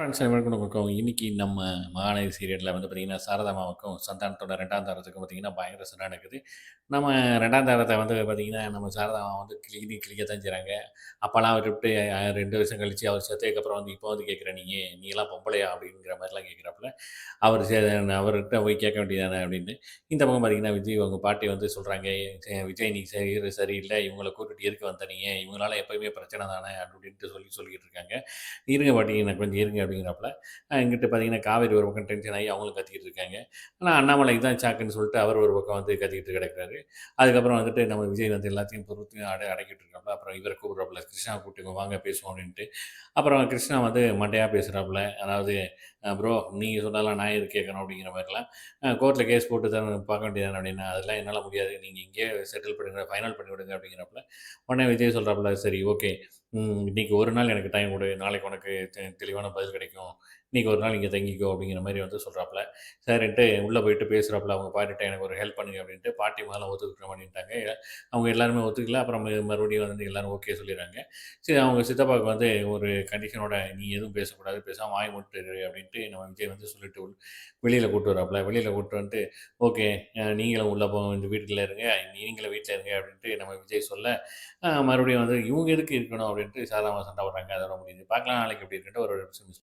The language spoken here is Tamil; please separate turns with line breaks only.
ஃப்ரெண்ட்ஸ் அனைவருக்கும் வணக்கம். இன்னைக்கு நம்ம மகாநதி சீரியல்ல வந்து பார்த்தீங்கன்னா, சாரதாம்மாவுக்கும் சந்தானத்தோட 2ஆம் தாரத்துக்கும் பார்த்தீங்கன்னா, பயங்கர சண்டை நடக்குது. நம்ம 2ஆம் தாரத்த வந்து பார்த்தீங்கன்னா, நம்ம சாரதாம்மா வந்து கிழிக்கத்தான் செய்றாங்க. அப்பலாம் விட்டுப்புட்டு 2 வருஷம் கழிச்சு அவர் செத்ததுக்கப்புறம் வந்து இப்போ வந்து கேட்குற நீலாம் பொம்பளையா? அப்படிங்கிற மாரிலாம் கேட்குறாப்புல. அவரு சே அவர்ட்ட போய் கேட்க வேண்டியது தானே அப்படின்னு. இந்த பக்கம் பார்த்தீங்கன்னா, விஜய் அவங்க பாட்டி வந்து சொல்றாங்க, "விஜய் நீ செய்றது சரியில்ல. இவங்கள கூட்டிட்டு எதுக்கு வந்த நீ? இவங்களால எப்பயுமே பிரச்சனை தானே" அப்படி இப்படின்ட்டு சொல்லிக்கிட்டு இருக்காங்க. "இருங்க பாட்டி எனக்கு கொஞ்சம் இருங்க" அப்படிங்கிறாப்புல. இங்கிட்டு பார்த்தீங்கன்னா, காவேரி ஒரு பக்கம் டென்ஷன் ஆகி அவங்களும் கத்திக்கிட்டு இருக்காங்க. ஆனா அண்ணாமலைக்கு தான் சாக்குன்னு சொல்லிட்டு அவர் ஒரு பக்கம் வந்து கத்திக்கிட்டு கிடக்குறாரு. அதுக்கப்புறம் வந்துட்டு நம்ம விஜய் வந்து எல்லாத்தையும் பொறுத்து அடக்கிட்டு இருக்காப்புல. அப்புறம் இவர கூப்பிடுறாப்புல, "கிருஷ்ணாவ கூப்பிட்டுக்கோ வாங்க பேசுவோம்" அப்படின்ட்டு. அப்புறம் கிருஷ்ணா வந்து மண்டையா பேசுறாப்புல. அதாவது "ப்ரோ நீங்க சொன்னாலாம் நான் எதுக்கு கேட்கணும்?" அப்படிங்கிற மாரிலாம். "கோர்ட்ல கேஸ் போட்டு தானே பார்க்க வேண்டியது தானே" அப்படின்னா, "அதெல்லாம் என்னால முடியாது. நீங்க இங்கேயே செட்டில் பண்ணிடுங்க, ஃபைனல் பண்ணி விடுங்க" அப்படிங்கிறாப்புல. உடனே விஜய் சொல்றாப்புல, "சரி ஓகே. இன்னைக்கு ஒரு நாள் எனக்கு டைம் குடு. நாளைக்கு உனக்கு தெளிவான பதில் கிடைக்கும். இன்னைக்கு ஒரு நாள் இங்க தங்கிக்கோ" அப்படிங்கிற மாரி வந்து சொல்றாப்புல. சரின்ட்டு உள்ள போயிட்டு பேசுறாப்புல அவங்க பாட்டிட்ட, "எனக்கு ஒரு ஹெல்ப் பண்ணுங்க" அப்படின்ட்டு. பாட்டி முதல்ல ஒத்துக்கிற மாட்டேன்ட்டாங்க. அவங்க எல்லாருமே ஒத்துக்கல. அப்புறம் மறுபடியும் வந்து எல்லாரும் ஓகே சொல்லிடுறாங்க. சரி அவங்க சித்தப்பாவுக்கு வந்து ஒரு கண்டிஷனோட, "நீ எதுவும் பேசக்கூடாது. பேசாம வாய மூடிட்டு இரு" அப்படின்ட்டு நம்ம விஜய் வந்து சொல்லிட்டு வெளியில கூட்டு வராப்புல. வெளியில கூட்டு வந்துட்டு, "ஓகே நீங்களும் உள்ள இந்த வீட்டுக்குள்ள இருங்க. நீங்களும் வீட்ல இருங்க" அப்படின்ட்டு நம்ம விஜய் சொல்ல, மறுபடியும் வந்து இவங்க எதுக்கு இருக்கணும் அப்படின்ட்டு சாதாரணமா சண்டை போடுறாங்க. அதோட முடியுது. பார்க்கலாம் நாளைக்கு எப்படி இருக்குன்ட்டு ஒரு